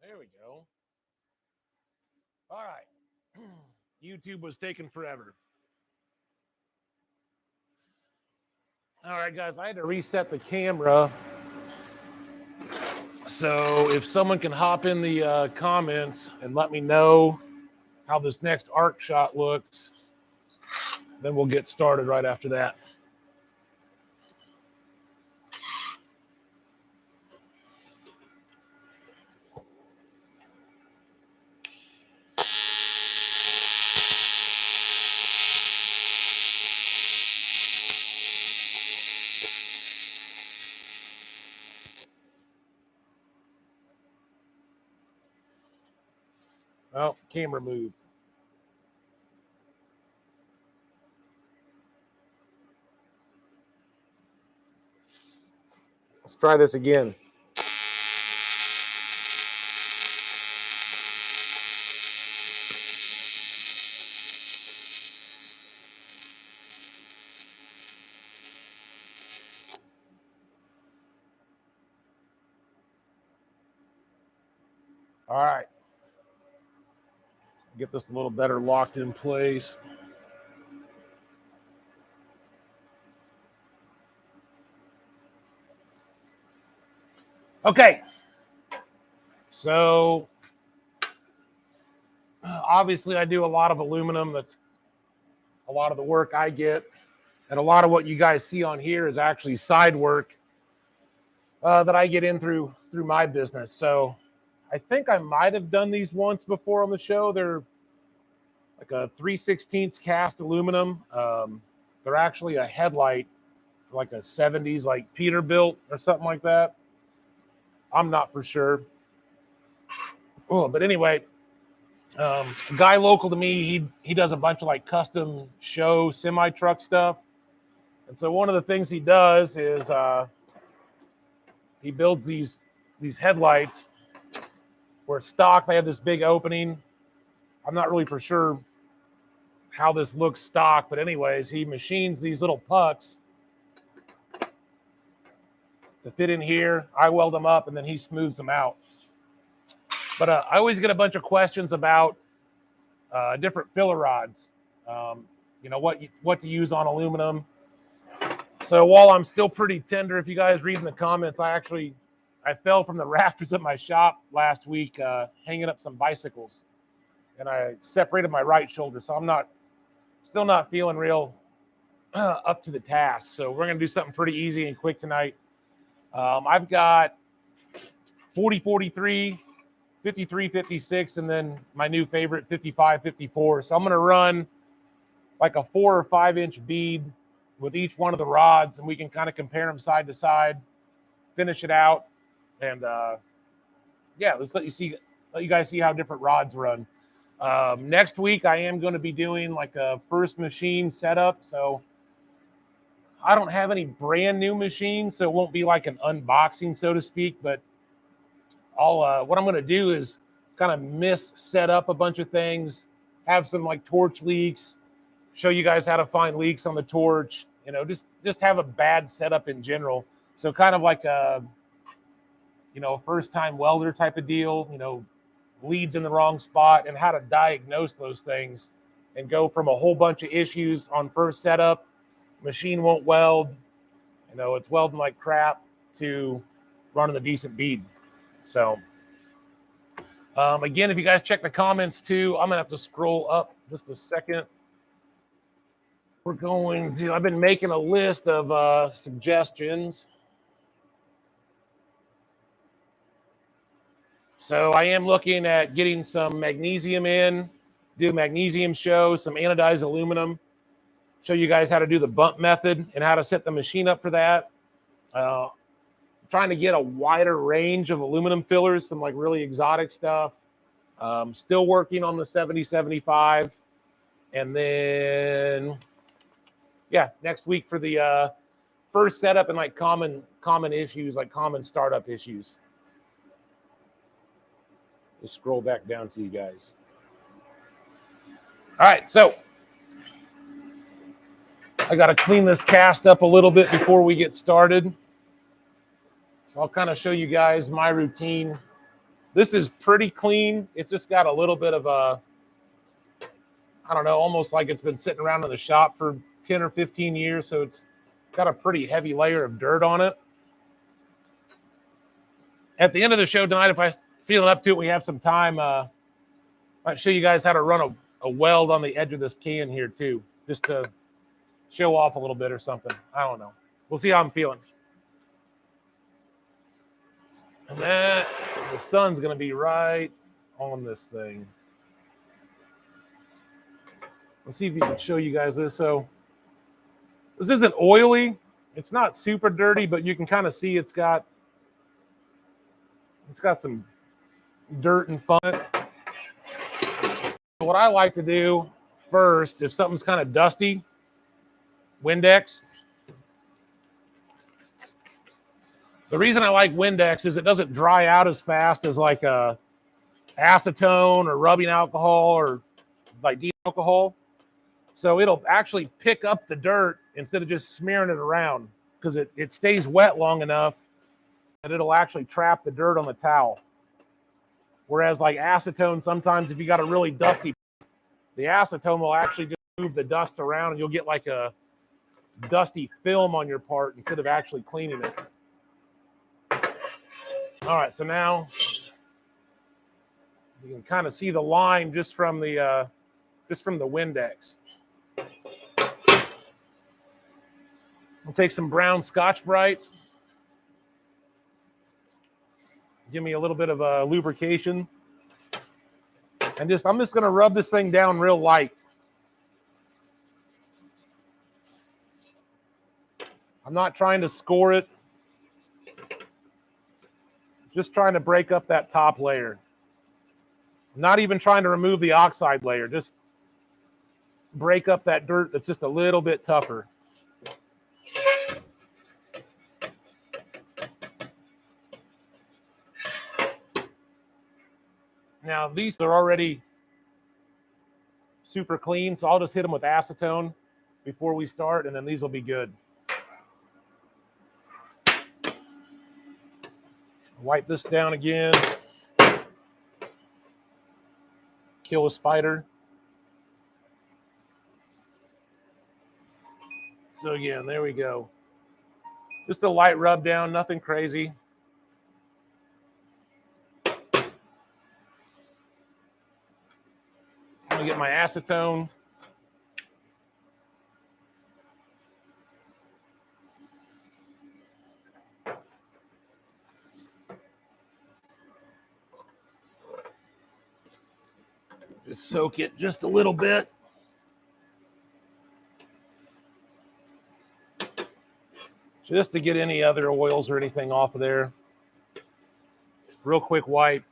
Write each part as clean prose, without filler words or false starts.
There we go. All right. YouTube was taking forever. All right, guys, I had to reset the camera. So if someone can hop in the comments and let me know how this next arc shot looks, then we'll get started right after that. Oh, camera moved. Let's try this again. All right. Get this a little better locked in place. Okay. So obviously I do a lot of aluminum. That's a lot of the work I get. And a lot of what you guys see on here is actually side work that I get in through my business. So I think I might have done these once before on the show. They're like a 3/16 cast aluminum. They're actually a headlight, like a 70s, like Peterbilt or something like that. I'm not for sure. Oh, but anyway, a guy local to me, he does a bunch of like custom show semi truck stuff. And so one of the things he does is he builds these headlights where stock they have this big opening. I'm not really for sure how this looks stock, but anyways, he machines these little pucks to fit in here. I weld them up and then he smooths them out. But I always get a bunch of questions about different filler rods. You know, what to use on aluminum. So while I'm still pretty tender, if you guys read in the comments, I fell from the rafters at my shop last week hanging up some bicycles, and I separated my right shoulder. So I'm still not feeling real up to the task. So we're gonna do something pretty easy and quick tonight. I've got 40-43, 53-56, and then my new favorite 55-54. So I'm gonna run like a 4 or 5 inch bead with each one of the rods, and we can kind of compare them side to side, finish it out, and yeah, let's let you guys see how different rods run. Next week, I am going to be doing like a first machine setup, so I don't have any brand new machines, so it won't be like an unboxing, so to speak. But what I'm going to do is kind of set up a bunch of things, have some like torch leaks, show you guys how to find leaks on the torch, you know, just have a bad setup in general. So kind of like a first time welder type of deal, you know, leads in the wrong spot and how to diagnose those things and go from a whole bunch of issues on first setup, machine won't weld, you know, it's welding like crap, to running a decent bead. So again, if you guys check the comments too, I'm gonna have to scroll up just a second. I've been making a list of suggestions. So I am looking at getting some magnesium in, do a magnesium show, some anodized aluminum, show you guys how to do the bump method and how to set the machine up for that. Trying to get a wider range of aluminum fillers, some like really exotic stuff. Still working on the 70-75. And then, yeah, next week for the first setup and like common issues, like common startup issues. Just scroll back down to you guys. All right, so I got to clean this cast up a little bit before we get started. So I'll kind of show you guys my routine This is pretty clean. It's just got a little bit of a, I don't know, almost like it's been sitting around in the shop for 10 or 15 years. So it's got a pretty heavy layer of dirt on it. At the end of the show tonight, if I feel up to it, we have some time. I might show you guys how to run a weld on the edge of this can here too, just to show off a little bit or something. I don't know. We'll see how I'm feeling. And that, the sun's going to be right on this thing. Let's see if we can show you guys this. So this isn't oily. It's not super dirty, but you can kind of see it's got some dirt and fun. What I like to do first, if something's kind of dusty, Windex. The reason I like Windex is it doesn't dry out as fast as like a acetone or rubbing alcohol or like alcohol. So it'll actually pick up the dirt instead of just smearing it around, because it stays wet long enough that it'll actually trap the dirt on the towel. Whereas like acetone, sometimes if you got a really dusty, the acetone will actually just move the dust around and you'll get like a dusty film on your part instead of actually cleaning it. All right, so now you can kind of see the line just from the Windex. I'll take some brown Scotch-Brite. Give me a little bit of a lubrication. And I'm just going to rub this thing down real light. I'm not trying to score it. Just trying to break up that top layer. I'm not even trying to remove the oxide layer. Just break up that dirt that's just a little bit tougher. Now, these are already super clean, so I'll just hit them with acetone before we start, and then these will be good. Wipe this down again. Kill a spider. So again, there we go. Just a light rub down, nothing crazy. I'm gonna get my acetone. Just soak it just a little bit. Just to get any other oils or anything off of there. Real quick wipe.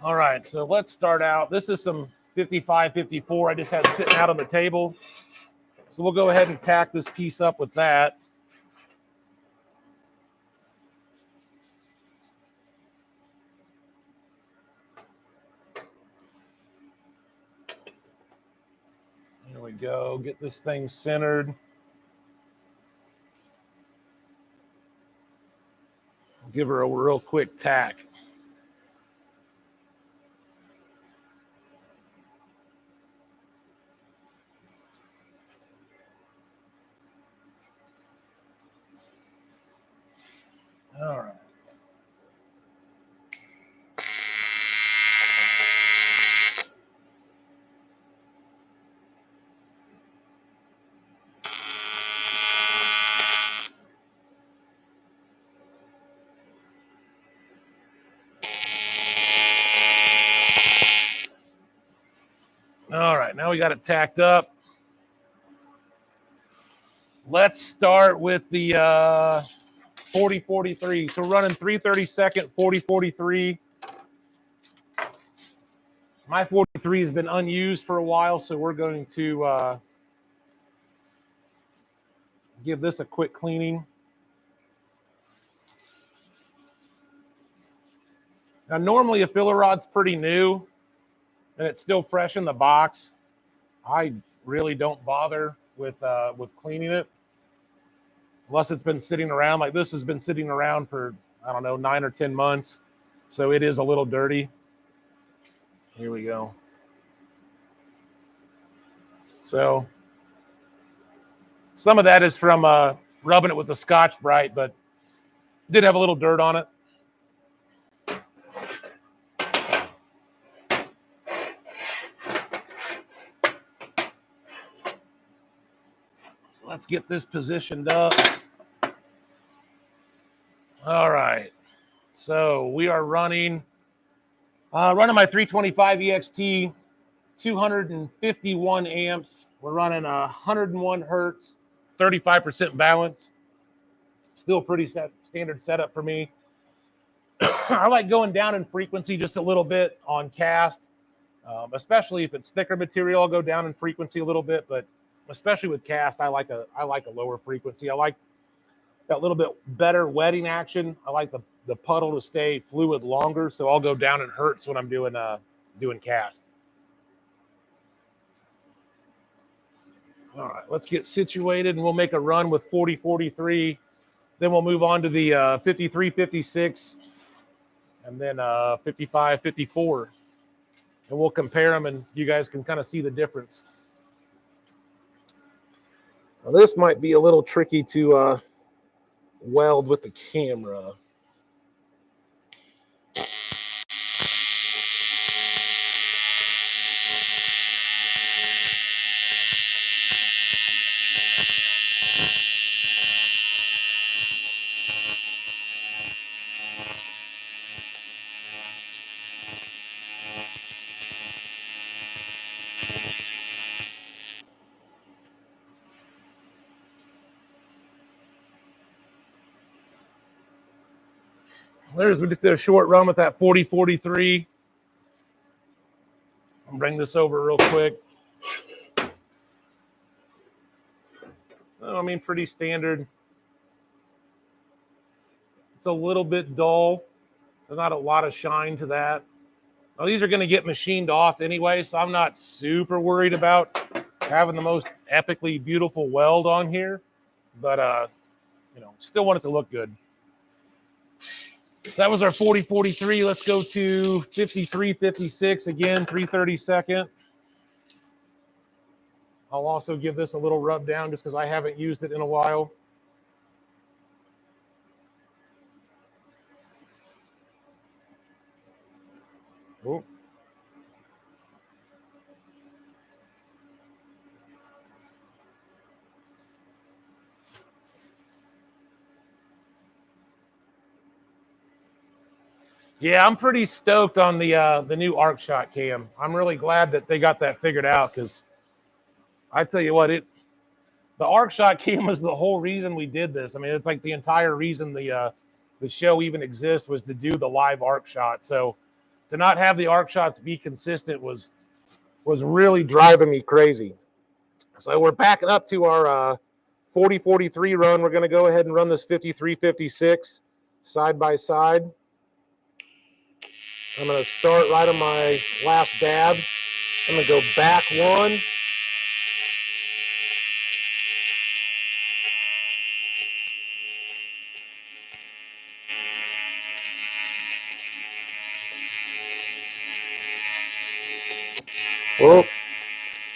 All right, so let's start out. This is some 55-54 I just had sitting out on the table. So we'll go ahead and tack this piece up with that. There we go. Get this thing centered. Give her a real quick tack. All right. All right, now we got it tacked up. Let's start with the 40-43. So running 3/32 40-43. My 43 has been unused for a while, so we're going to give this a quick cleaning. Now, normally a filler rod's pretty new and it's still fresh in the box. I really don't bother with cleaning it, unless it's been sitting around. Like this has been sitting around for, I don't know, 9 or 10 months, so it is a little dirty. Here we go. So some of that is from rubbing it with the Scotch-Brite, but did have a little dirt on it. So let's get this positioned up. All right. So we are running my 325 EXT, 251 amps. We're running 101 hertz, 35% balance. Still pretty standard setup for me. I like going down in frequency just a little bit on cast, especially if it's thicker material. I'll go down in frequency a little bit, but especially with cast, I like a lower frequency. I like that little bit better wetting action. I like the puddle to stay fluid longer, so I'll go down in hertz when I'm doing cast. All right, let's get situated, and we'll make a run with 40-43. Then we'll move on to the 53-56, and then 55-54. And we'll compare them, and you guys can kind of see the difference. Now, this might be a little tricky to weld with the camera. We just did a short run with that 40-43. I'll bring this over real quick. I mean, pretty standard. It's a little bit dull. There's not a lot of shine to that. Now, these are going to get machined off anyway, so I'm not super worried about having the most epically beautiful weld on here. But, still want it to look good. So that was our 40-43. Let's go to 53-56 again, 3/32. I'll also give this a little rub down just because I haven't used it in a while. Oh. Yeah, I'm pretty stoked on the new arc shot cam. I'm really glad that they got that figured out, because I tell you what, the arc shot cam was the whole reason we did this. I mean, it's like the entire reason the show even exists was to do the live arc shot. So to not have the arc shots be consistent was really driving me crazy. So we're backing up to our 40-43 run. We're going to go ahead and run this 53-56 side by side. I'm going to start right on my last dab. I'm going to go back one. Oh,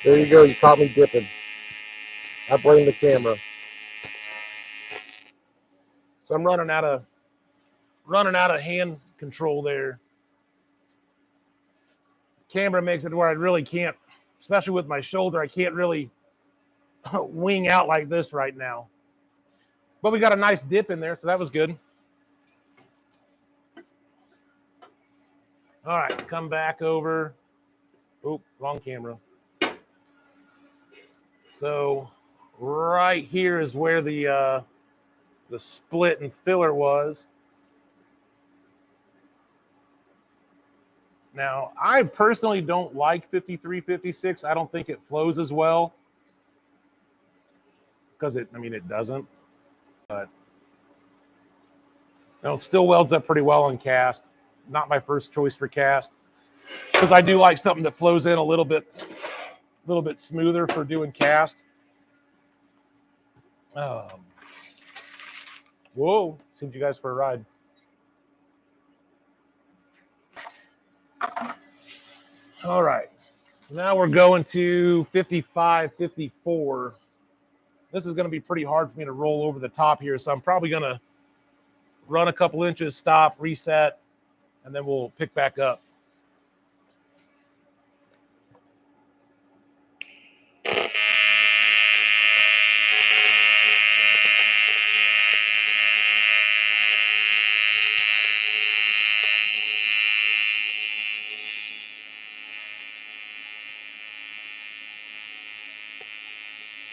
there you go. You caught me dipping. I blame the camera. So I'm running out of hand control there. Camera makes it where I really can't, especially with my shoulder, I can't really wing out like this right now. But we got a nice dip in there, so that was good. All right, come back over. Oop, wrong camera. So right here is where the split and filler was. Now, I personally don't like 53-56. I don't think it flows as well, because it doesn't. But it still welds up pretty well on cast. Not my first choice for cast, because I do like something that flows in a little bit smoother for doing cast. Whoa, send you guys for a ride. All right, so now we're going to 55, 54. This is going to be pretty hard for me to roll over the top here, so I'm probably going to run a couple inches, stop, reset, and then we'll pick back up.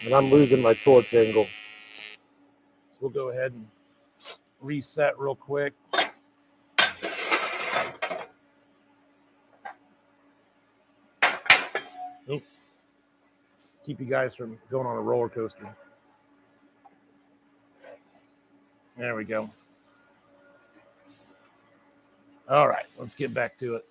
And I'm losing my torch angle. So we'll go ahead and reset real quick. Oop. Keep you guys from going on a roller coaster. There we go. All right, let's get back to it.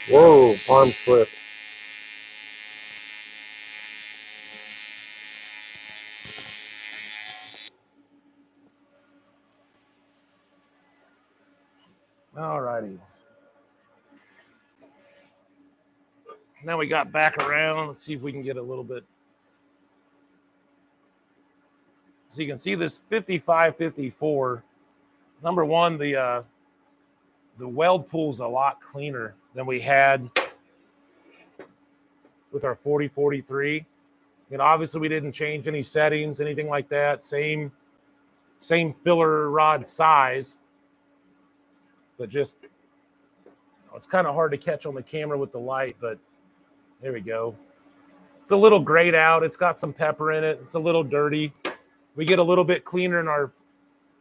Whoa, arm slip. All righty. Now we got back around. Let's see if we can get a little bit. So you can see this 55, 54. Number one, the weld pool's a lot cleaner than we had with our 40, 43. You know, obviously we didn't change any settings, anything like that. Same filler rod size, but just, it's kind of hard to catch on the camera with the light, but there we go. It's a little grayed out. It's got some pepper in it. It's a little dirty. We get a little bit cleaner in our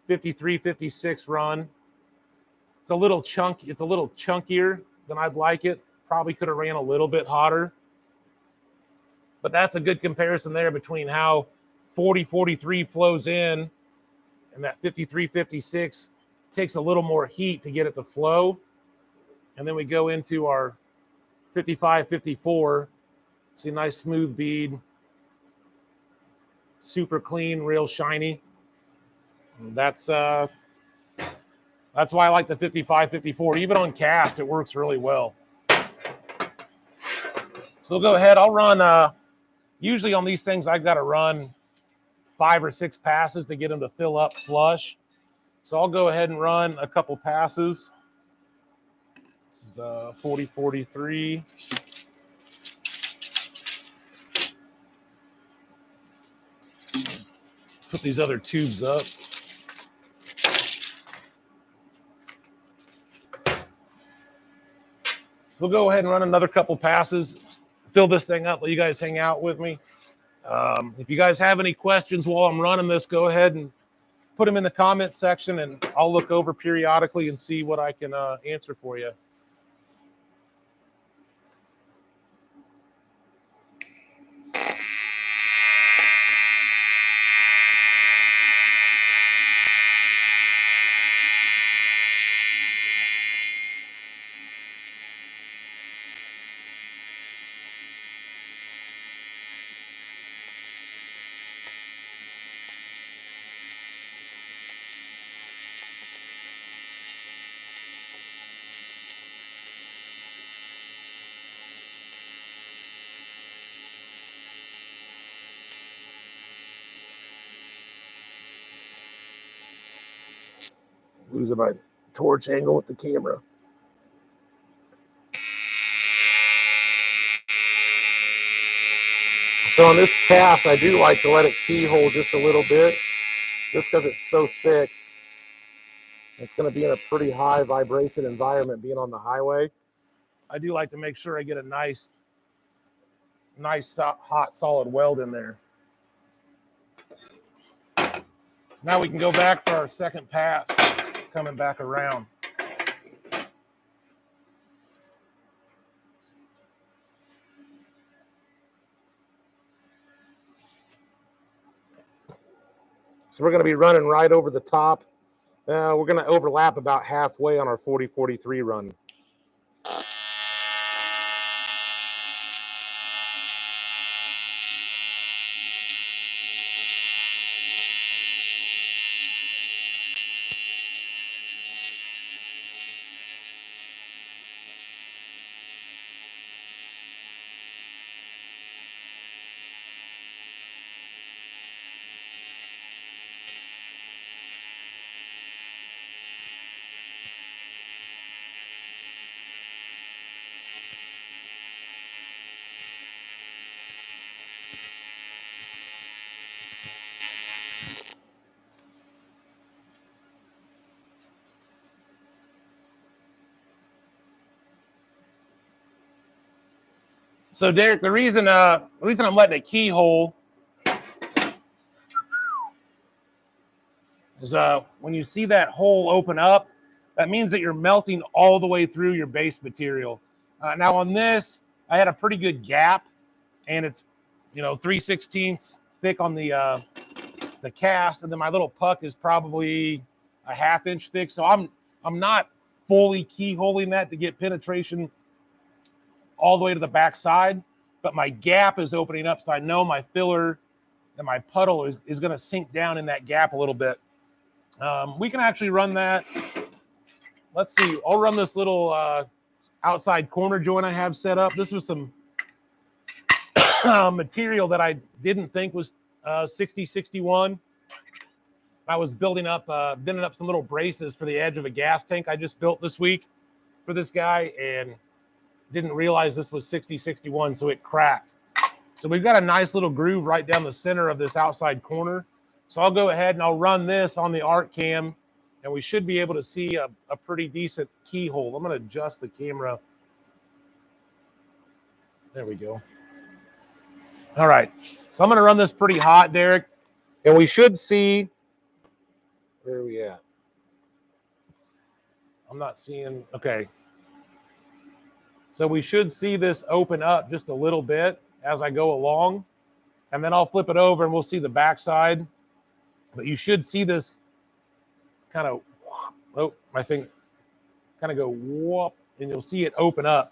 53, 56 run. It's a little chunky. It's a little chunkier than I'd like it. Probably could have ran a little bit hotter. But that's a good comparison there between how 40, 43 flows in and that 53, 56 takes a little more heat to get it to flow. And then we go into our 55, 54. See a nice smooth bead. Super clean, real shiny. And that's why I like the 55, 54. Even on cast, it works really well. So we'll go ahead. I'll run, usually on these things, I've got to run 5 or 6 passes to get them to fill up flush. So I'll go ahead and run a couple passes. This is 40, 43. Put these other tubes up. So we'll go ahead and run another couple passes, fill this thing up, let you guys hang out with me. If you guys have any questions while I'm running this, go ahead and put them in the comment section, and I'll look over periodically and see what I can answer for you. Losing my torch angle with the camera. So on this cast, I do like to let it keyhole just a little bit, just because it's so thick. It's going to be in a pretty high vibration environment being on the highway. I do like to make sure I get a nice hot solid weld in there. So Now we can go back for our second pass, coming back around. So we're going to be running right over the top. We're going to overlap about halfway on our 40-43 run. So Derek, the reason I'm letting a keyhole is when you see that hole open up, that means that you're melting all the way through your base material. Now on this, I had a pretty good gap, and it's 3/16 thick on the cast, and then my little puck is probably a 1/2 inch thick. So I'm not fully keyholing that to get penetration all the way to the back side, but my gap is opening up, so I know my filler and my puddle is going to sink down in that gap a little bit. We can actually run that. Let's see. I'll run this little outside corner joint I have set up. This was some material that I didn't think was 60-61. I was bending up some little braces for the edge of a gas tank I just built this week for this guy, and didn't realize this was 60-61, so it cracked. So we've got a nice little groove right down the center of this outside corner. So I'll go ahead and I'll run this on the arc cam, and we should be able to see a pretty decent keyhole. I'm going to adjust the camera. There we go. All right. So I'm going to run this pretty hot, Derek, and we should see. Where are we at? I'm not seeing. Okay. So we should see this open up just a little bit as I go along, and then I'll flip it over and we'll see the backside. But you should see this kind of, my thing kind of go whoop, and you'll see it open up.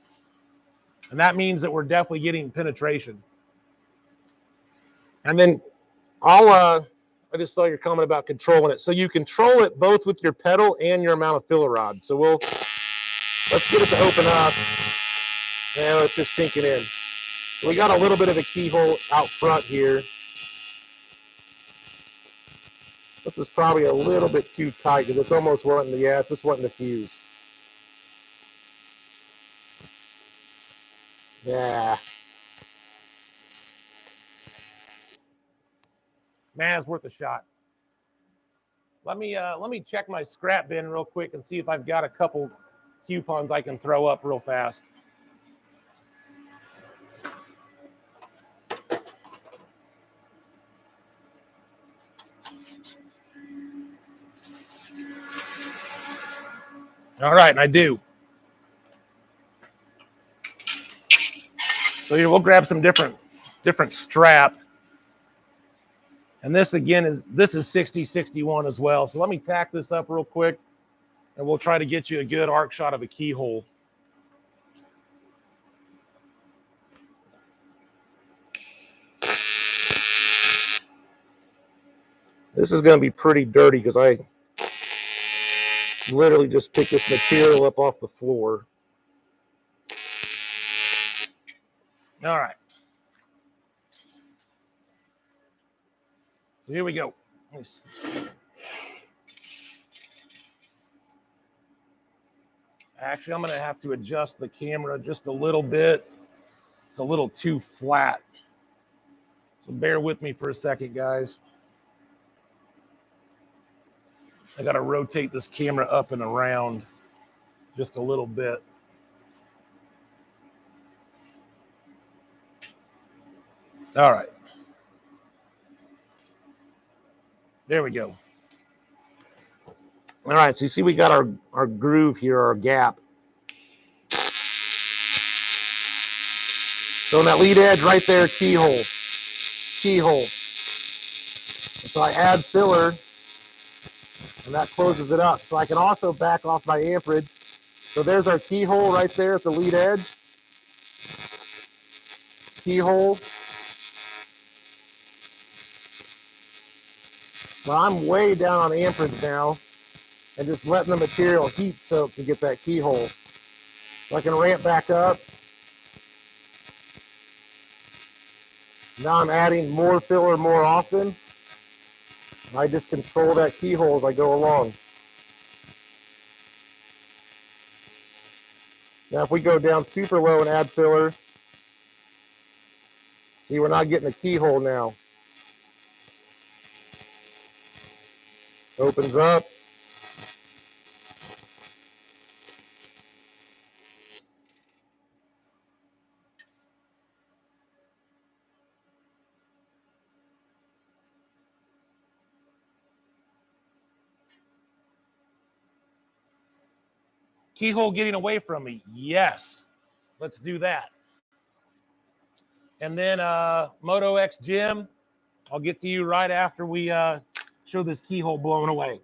And that means that we're definitely getting penetration. And then I just saw your comment about controlling it. So you control it both with your pedal and your amount of filler rod. So let's get it to open up. Now it's just sinking in. So we got a little bit of a keyhole out front here. This is probably a little bit too tight because it's almost wanting to, it's just wanting to fuse. Yeah. Man, it's worth a shot. Let me check my scrap bin real quick and see if I've got a couple coupons I can throw up real fast. All right, and I do. So here we'll grab some different strap. And this again is 60-61 as well. So let me tack this up real quick, and we'll try to get you a good arc shot of a keyhole. This is going to be pretty dirty because I literally just picked this material up off the floor. All right. So here we go. Actually, I'm going to have to adjust the camera just a little bit. It's a little too flat. So bear with me for a second, guys. I got to rotate this camera up and around just a little bit. All right. There we go. All right, so you see we got our groove here, our gap. So on that lead edge right there, keyhole. So I add filler, and that closes it up. So I can also back off my amperage. So there's our keyhole right there at the lead edge. Keyhole. So I'm way down on amperage now, and just letting the material heat soak to get that keyhole. So I can ramp back up. Now I'm adding more filler more often. I just control that keyhole as I go along. Now if we go down super low and add filler, see we're not getting a keyhole now. Opens up. Keyhole getting away from me. Yes. Let's do that. And then Moto X Gym, I'll get to you right after we show this keyhole blowing away.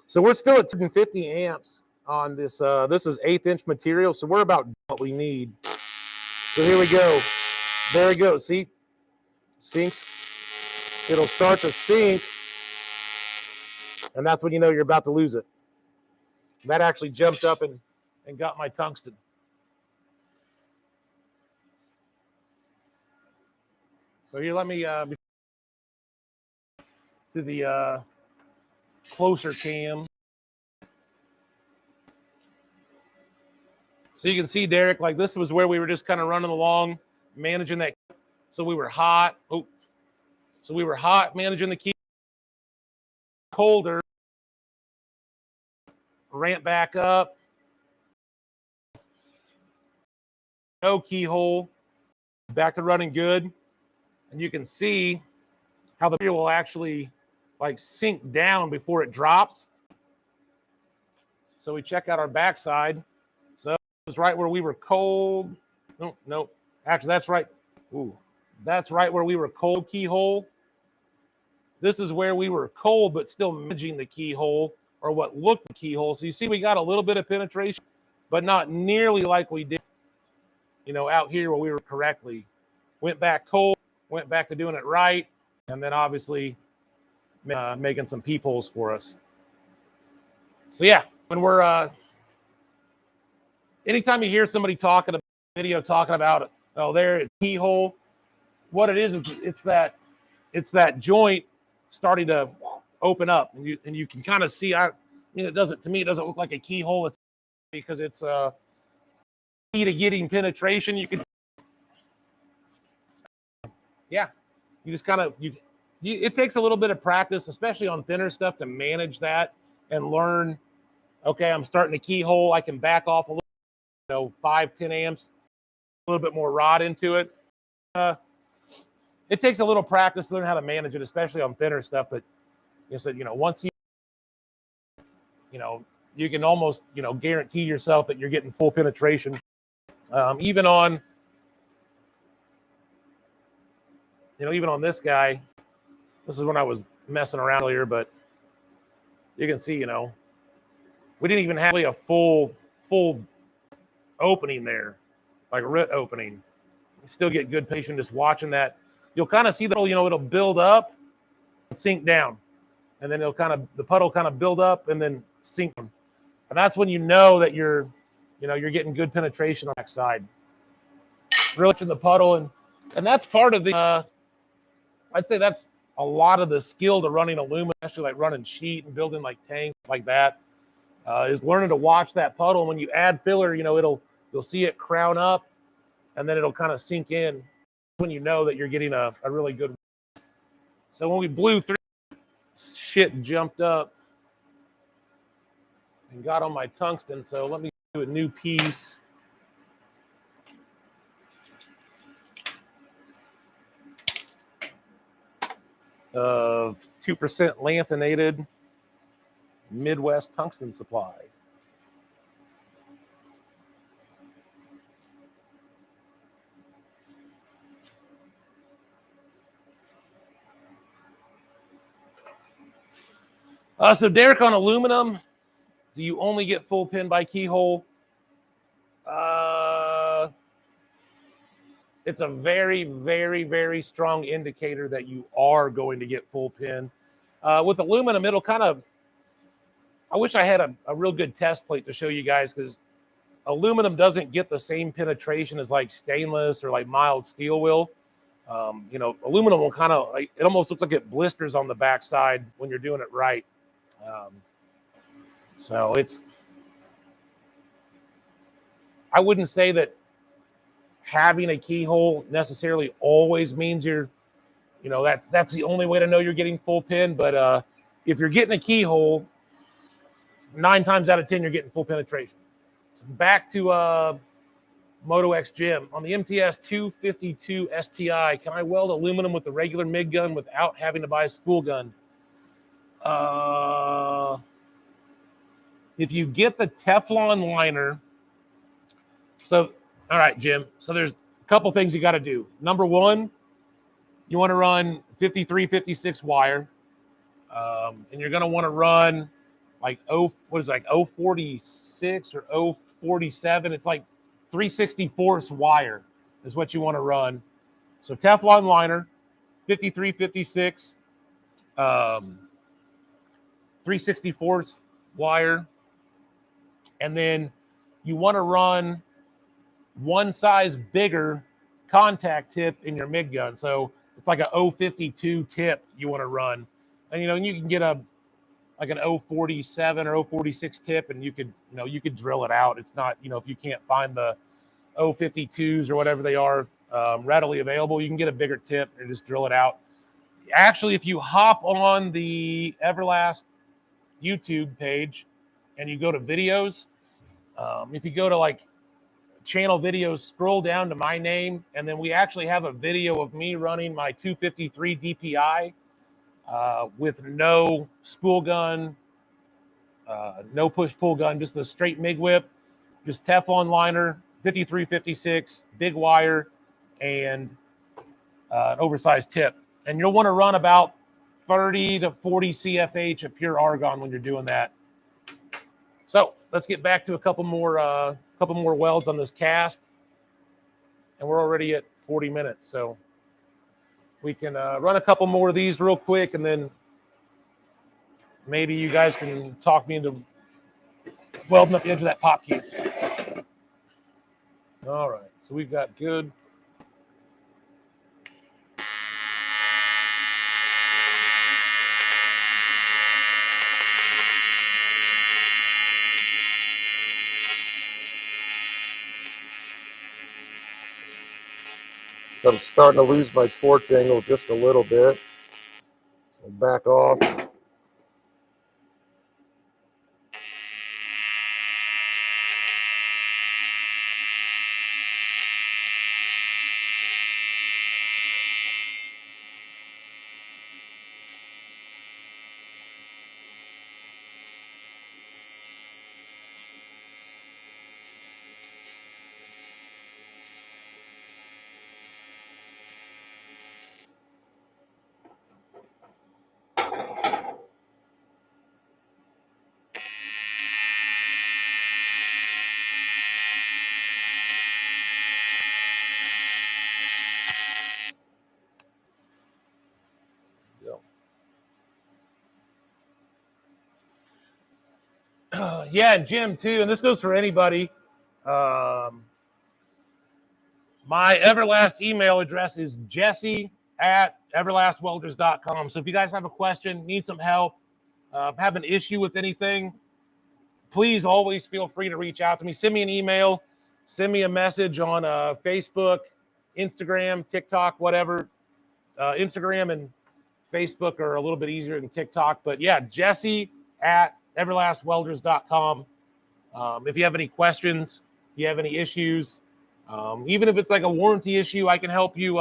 So we're still at 250 amps on this. This is 1/8" material, so we're about what we need. So here we go. There it goes. See? Sinks. It'll start to sink, and that's when you know you're about to lose it. That actually jumped up and got my tungsten. So here, let me to the closer cam. So you can see, Derek, like this was where we were just kind of running along, managing that. So we were hot. Oh, so we were hot managing the key. Colder. Ramp back up. No keyhole. Back to running good. And you can see how the material will actually like sink down before it drops. So we check out our backside. So it was right where we were cold. No. Actually, that's right. Ooh, that's right where we were cold keyhole. This is where we were cold, but still managing the keyhole, or what looked the keyhole. So you see we got a little bit of penetration, but not nearly like we did, out here where we were correctly. Went back cold, went back to doing it right, and then obviously making some peepholes for us. So yeah, when we're anytime you hear somebody talking about video talking about, oh, there it's keyhole, what it is it's that joint starting to open up, and you can kind of see. It doesn't, to me, it doesn't look like a keyhole. It's because it's key to getting penetration. You can, yeah, you just kind of it takes a little bit of practice, especially on thinner stuff, to manage that and learn. Okay, I'm starting a keyhole. I can back off a little, 5-10 amps, a little bit more rod into it. It takes a little practice to learn how to manage it, especially on thinner stuff. But once you can almost, guarantee yourself that you're getting full penetration. Even on this guy, this is when I was messing around earlier, but you can see, we didn't even have a full opening there, like a root opening. You still get good patient just watching that. You'll kind of see it'll build up and sink down. And then the puddle kind of build up and then sink. And that's when you know that you're getting good penetration on that side. Really in the puddle, and that's part of the, I'd say that's a lot of the skill to running aluminum, especially like running sheet and building like tanks like that, is learning to watch that puddle. And when you add filler, you'll see it crown up, and then it'll kind of sink in when you know that you're getting a really good. So when we blew through, shit jumped up and got on my tungsten. So let me do a new piece. Of 2% lanthanated. Midwest Tungsten Supply. So Derek, on aluminum, do you only get full pin by keyhole? It's a very, very, very strong indicator that you are going to get full pin. With aluminum, it'll kind of, I wish I had a real good test plate to show you guys, because aluminum doesn't get the same penetration as like stainless or like mild steel will. You know, aluminum will kind of, it almost looks like it blisters on the backside when you're doing it right. So it's, I wouldn't say that having a keyhole necessarily always means you're, you know, that's the only way to know you're getting full pin. But if you're getting a keyhole, 9 times out of 10 you're getting full penetration. So back to Moto X Gym. On the MTS 252 STI, can I weld aluminum with the regular MIG gun without having to buy a spool gun? If you get the Teflon liner, so, all right, Jim. So there's a couple things you got to do. Number one, you want to run 5356 wire, and you're going to want to run like 046 or 047. It's like 3/64 wire is what you want to run. So Teflon liner, 5356, 3/64 wire, and then you want to run one size bigger contact tip in your MIG gun. So it's like a 052 tip you want to run. And, you know, you can get like an 047 or 046 tip, and you could drill it out. It's not, you know, if you can't find the 052s or whatever they are readily available, you can get a bigger tip and just drill it out. Actually, if you hop on the Everlast YouTube page and you go to videos, if you go to like channel videos, scroll down to my name, and then we actually have a video of me running my 253 DPI with no spool gun, no push-pull gun, just the straight MIG whip, just Teflon liner, 5356, big wire, and an oversized tip. And you'll want to run about 30 to 40 CFH of pure argon when you're doing that. So let's get back to a couple more welds on this cast, and we're already at 40 minutes. So we can run a couple more of these real quick, and then maybe you guys can talk me into welding up the edge of that pop key. All right, so we've got good. I'm starting to lose my torque angle just a little bit. So back off. Yeah, and Jim too, and this goes for anybody. My Everlast email address is jesse@everlastwelders.com. So if you guys have a question, need some help, have an issue with anything, please always feel free to reach out to me. Send me an email, send me a message on Facebook, Instagram, TikTok, whatever. Instagram and Facebook are a little bit easier than TikTok. But yeah, jesse@everlastwelders.com. If you have any questions, if you have any issues, even if it's like a warranty issue, I can help you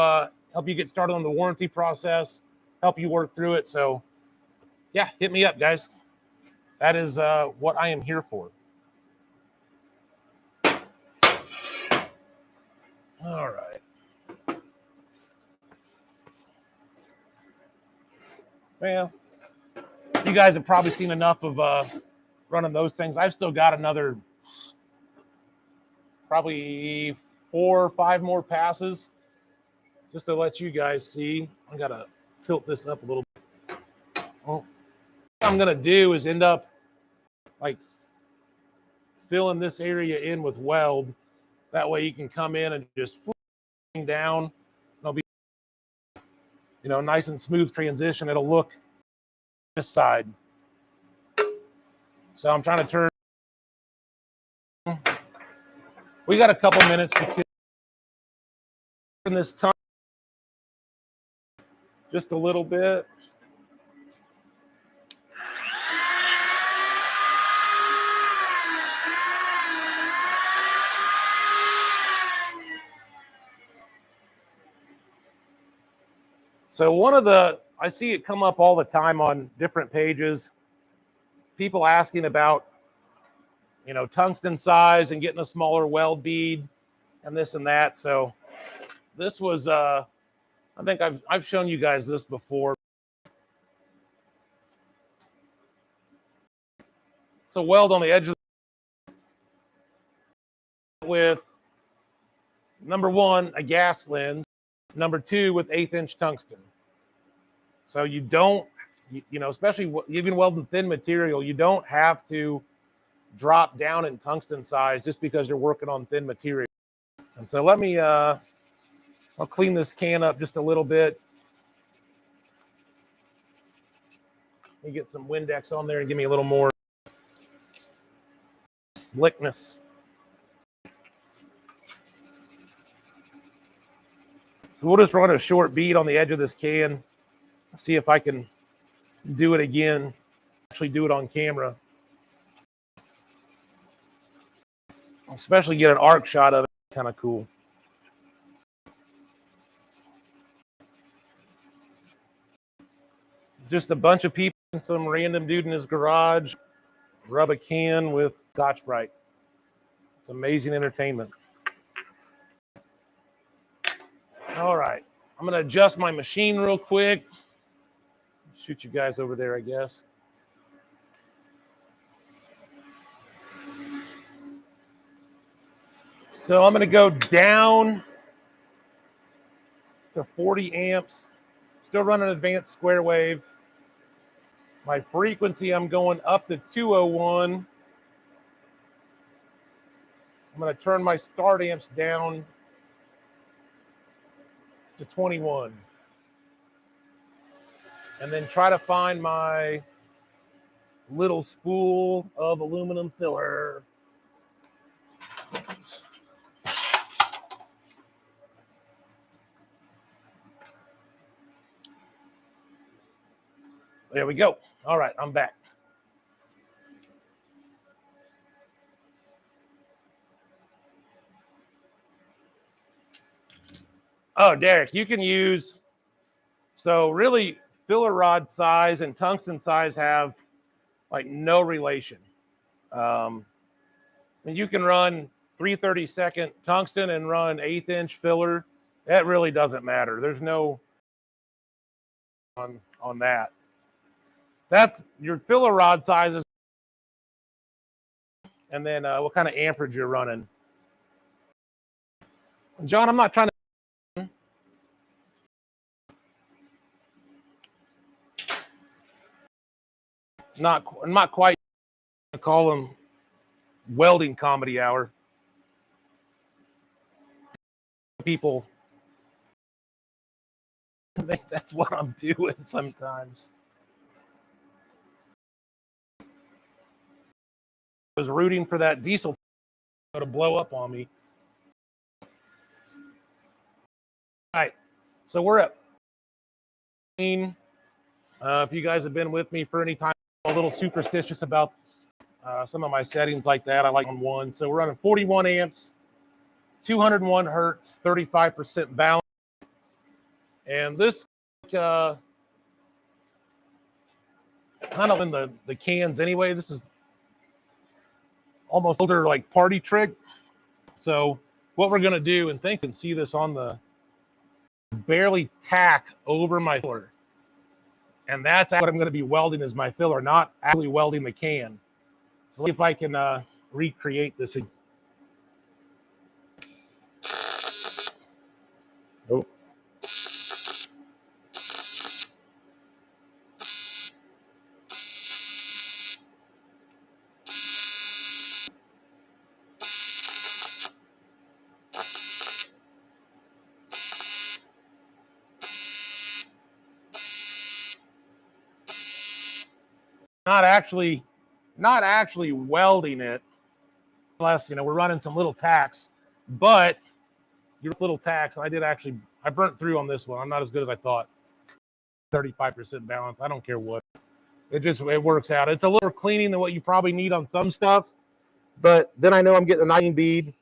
get started on the warranty process, help you work through it. So yeah, hit me up, guys. That is what I am here for. All right. Well, you guys have probably seen enough of running those things. I've still got another probably 4 or 5 more passes just to let you guys see. I got to tilt this up a little bit. Well, what I'm going to do is end up like filling this area in with weld. That way you can come in and just down. It'll be, nice and smooth transition. It'll look this side. So I'm trying to turn. We got a couple minutes to turn this tongue just a little bit. So I see it come up all the time on different pages. People asking about, tungsten size and getting a smaller weld bead and this and that. So this was, I think I've shown you guys this before. It's a weld on the edge of with number 1, a gas lens, number 2 with 1/8 inch tungsten. So you don't, especially even welding thin material, you don't have to drop down in tungsten size just because you're working on thin material. And so let me, I'll clean this can up just a little bit. Let me get some Windex on there and give me a little more slickness. So we'll just run a short bead on the edge of this can. See if I can do it again. Actually do it on camera. Especially get an arc shot of it. Kind of cool. Just a bunch of people and some random dude in his garage rub a can with Scotch-Brite. It's amazing entertainment. All right. I'm going to adjust my machine real quick. Shoot you guys over there, I guess. So I'm going to go down to 40 amps. Still running advanced square wave. My frequency, I'm going up to 201. I'm going to turn my start amps down to 21. And then try to find my little spool of aluminum filler. There we go. All right, I'm back. Oh, Derek, you can use, so really filler rod size and tungsten size have like no relation. And you can run 3/32 tungsten and run 1/8 inch filler. That really doesn't matter. There's no on that. That's your filler rod sizes. And then what kind of amperage you're running. John, I'm not trying to. I'm not quite to call them welding comedy hour. People think that's what I'm doing sometimes. I was rooting for that diesel to blow up on me. All right, so we're at 15. If you guys have been with me for any time, I'm a little superstitious about some of my settings like that. I like on 1. So we're running 41 amps, 201 hertz, 35% balance. And this, kind of in the cans anyway. This is almost older like party trick. So what we're gonna do, and think and see this on the barely tack over my filler. And that's what I'm gonna be welding as my filler, not actually welding the can. So let's see if I can recreate this. Oh. Not actually welding it. Plus, we're running some little tacks, but your little tacks, and I burnt through on this one. I'm not as good as I thought. 35% balance. I don't care what. It works out. It's a little cleaning than what you probably need on some stuff, but then I know I'm getting a 9 bead.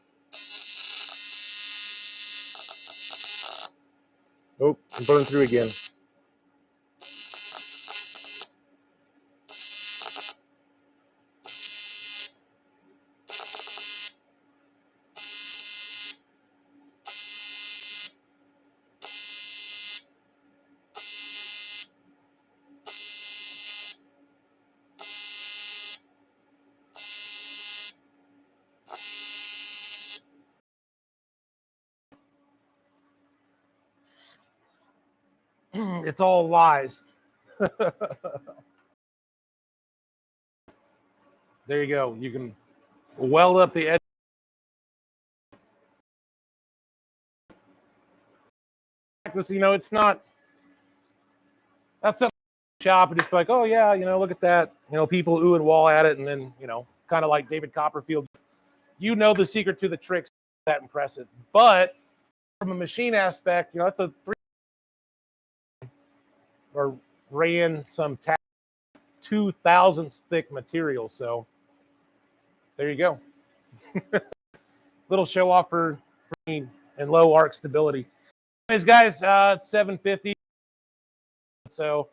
Oh, I'm burning through again. It's all lies. There you go. You can weld up the edge. It's not. That's something shop and just be like, oh yeah, look at that. People ooh and wall at it, and then kind of like David Copperfield. The secret to the tricks. That impressive, but from a machine aspect, it's a 3 or ran some 2/1000 thick material. So there you go. Little show off for me and low arc stability. Anyways, guys, it's 7:50. So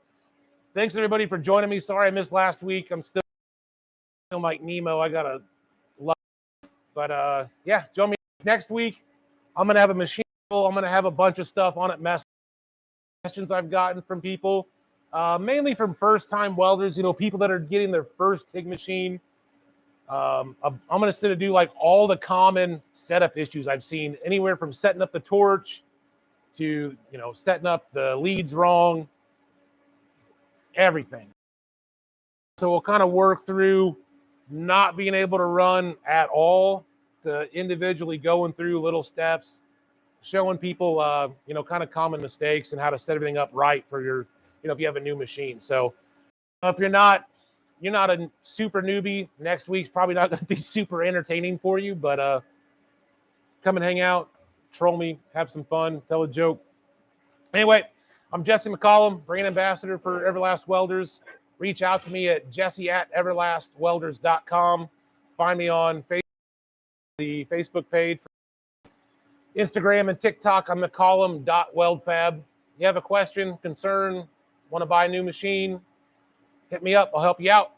thanks everybody for joining me. Sorry I missed last week. I'm still like Nemo. I got a lot, but yeah, join me next week. I'm gonna have a machine. I'm gonna have a bunch of stuff on it. Questions I've gotten from people, mainly from first-time welders. People that are getting their first TIG machine. I'm gonna sit and do like all the common setup issues I've seen, anywhere from setting up the torch to setting up the leads wrong, everything. So we'll kind of work through not being able to run at all to individually going through little steps, showing people kind of common mistakes and how to set everything up right for your if you have a new machine. So if you're not a super newbie, next week's probably not going to be super entertaining for you, but come and hang out, troll me, have some fun, tell a joke. Anyway, I'm Jesse McCollum, brand ambassador for Everlast Welders. Reach out to me at jesse@everlastwelders.com. Find me on Facebook, the Facebook page, Instagram and TikTok. I'm McCollum.weldfab. You have a question, concern, want to buy a new machine, hit me up. I'll help you out.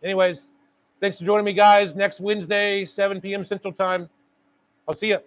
Anyways, thanks for joining me, guys. Next Wednesday, 7 p.m. Central Time. I'll see you.